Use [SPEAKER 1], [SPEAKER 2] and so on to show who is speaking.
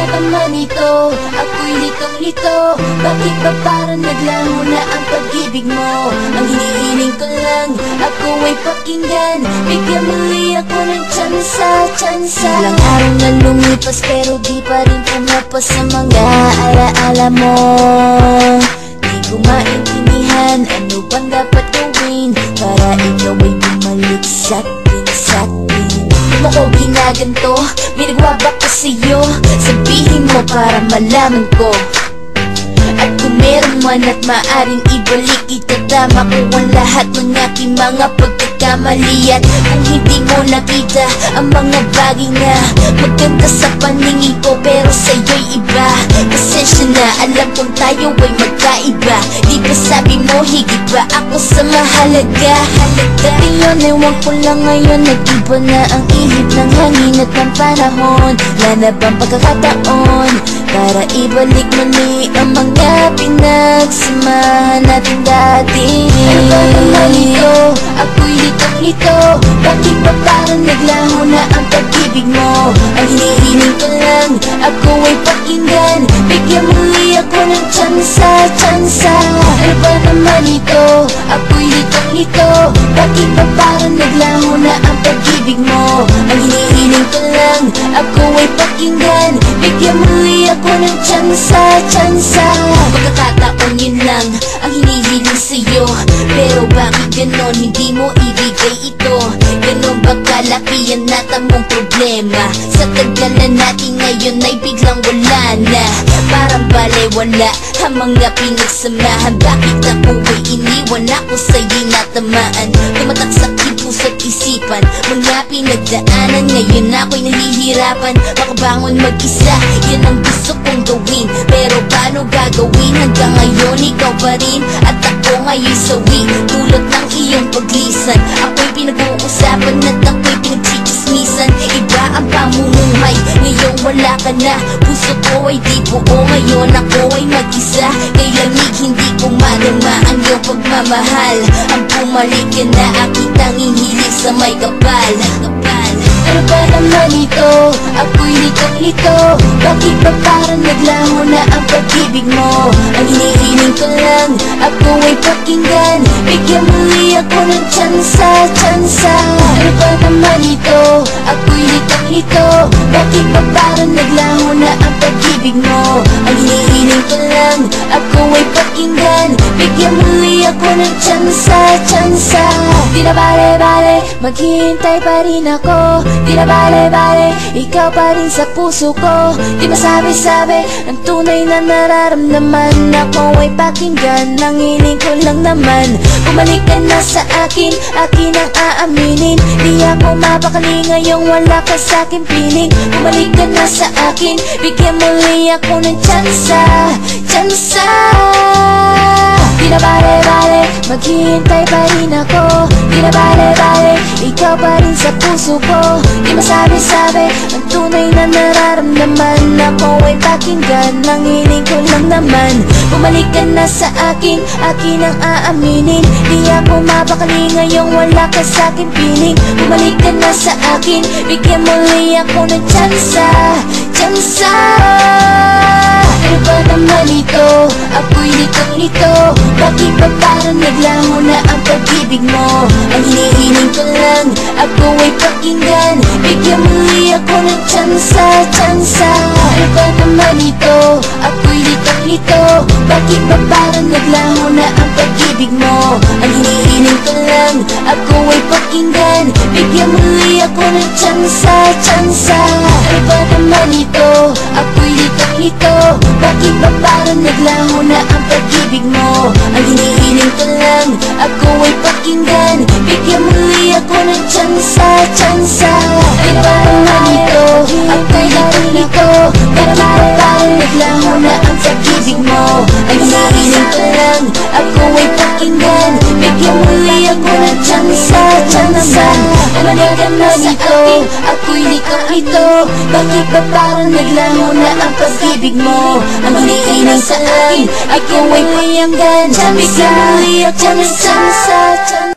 [SPEAKER 1] ba naman ito? Ako'y litong-lito. Bakit ba parang naglaho na ang pag-ibig mo? Ang hinihiling ko lang, ako ay pakinggan. Bigyan muli ako ng tsansa. Ilang araw na lumipas pero di pa rin pumapas sa mga alaala mo. Di ko maintindihan ano bang dapat gawin para ikaw ay bumalik sa'kin. Di mo ko ginaganto, may nagwabak ko sa'yo. Sabihin mo para malaman ko. At kung meron man at maaring ibalik, itatama ko ang lahat ng aking mga pagkakamali. At kung hindi mo nakita ang mga bagay na maganda sa paningin ko pero sa'yo'y iba, pasensya na, alam kong tayo ay magkaiba. Di ba sabi mo higit ba ako sa mahalaga? Ngayon ewan ko lang ngayon, nag-iba na ang ihip ng hangin at ng panahon. Wala na bang pagkakataon para ibalik muli ang mga pinagsamahan natin dati? Ano ba naman ito? Ako'y litong-lito. Bakit ba parang naglaho na ang pag-ibig mo? Ang hinihiling ko lang, ako ay pakinggan. Bigyan muli ako ng tsansa. Ano ba naman ito? Ako'y litong-lito. Bakit ba parang naglaho na ang pag-ibig mo? Ang hinihiling ko lang, ako ay pakinggan. Bigyan muli ako ng tsansa. Pagkakataon yun lang ang hinihiling sa'yo. Pero bakit ganon hindi mo ibigay ito? Ganon ba kalaki ang natamong problema? Sa tagal na natin ngayon ay biglang wala na. Parang balewala ang mga pinagsamahan. Bakit ako ay iniwan? Ako sa'yo'y natamaan. Tumatak sa puso't isipan, mga pinagdaanan. Ngayon ako'y nahihirapan makabangon mag-isa. Yan ang gusto kong gawin, pero paano gagawin? Hanggang ngayon ikaw pa rin at ako ngayon sawi. Tulad ng iyong paglisan, ako'y pinag-uusapan at ako'y pinagchichismisan. Iba ang pamumuhay, ngayon wala ka na. Puso ko ay di buo, ngayon ako ay mag-isa. Kay lamig hindi ko madama ang iyong pagmamahal. Ang bumalik ka na aking tanging hilig sa may kapal. Ano ba naman ito? Ako'y litong-lito. Bakit ba parang naglaho na ang pag-ibig mo? Ang hinihiling ko lang, ako ay pakinggan. Bigyan muli ako ng tsansa. Ano ba naman ito? Ako'y litong-lito. Bakit ba parang naglaho na ang pag-ibig mo? Ang hinihiling ko lang, ako ay pakinggan. Bigyan muli ako ng tsansa. Di na bale-bale, maghihintay pa rin ako. Di na bale-bale, ikaw pa rin sa puso ko. Di masabi-sabi ang tunay na nararamdaman. Ako ay pakinggan, ang hiling ko lang naman. Bumalik ka na sa akin, akin ang aaminin. Di ako mapakali ngayong wala ka sa akin piling. Bumalik ka na sa akin, bigyan muli ako ng tsansa. Di na bale-bale, maghihintay pa rin ako. Di na bale-bale, ikaw pa rin sa puso ko. Di masabi-sabi ang tunay na nararamdaman. Ako ay pakinggan, ang hiling ko lang naman. Bumalik ka na sa akin, akin ang aaminin. Di ako mapakali ngayong wala ka sa akin piling. Bumalik ka na sa akin, bigyan muli ako ng tsansa. Ano ba naman ito? Ako'y litong-lito. Bakit ba parang naglaho na ang pag-ibig mo? Ang hinihiling ko lang, ako ay pakinggan. Bigyan muli ako ng tsansa. Ano ba naman ito? Ako'y litong-lito. Bakit ba parang naglaho na ang pag-ibig mo? Ang hinihiling ko lang, ako ay pakinggan. Bigyan muli ako ng tsansa. Ano ba naman ito? Ako'y litong-lito. Bakit ba parang naglaho na ang pag-ibig mo? Ang hinihiling ko lang, ako ay pakinggan. Bigyan muli ako ng tsansa. Ano ba naman ito? Ako'y litong-lito. Bakit ba parang naglaho na ang pag-ibig mo? Ang hinihiling ko lang, ako ay pakinggan. Bigyan muli ako ng tsansa. Ano ba naman ito? Ako'y litong-ito. Bakit ba parang naglaho na ang pag-ibig mo? Ang hinihiling sa akin, ikaw ay pakinggan. Bigyan muli ako ng tsansa.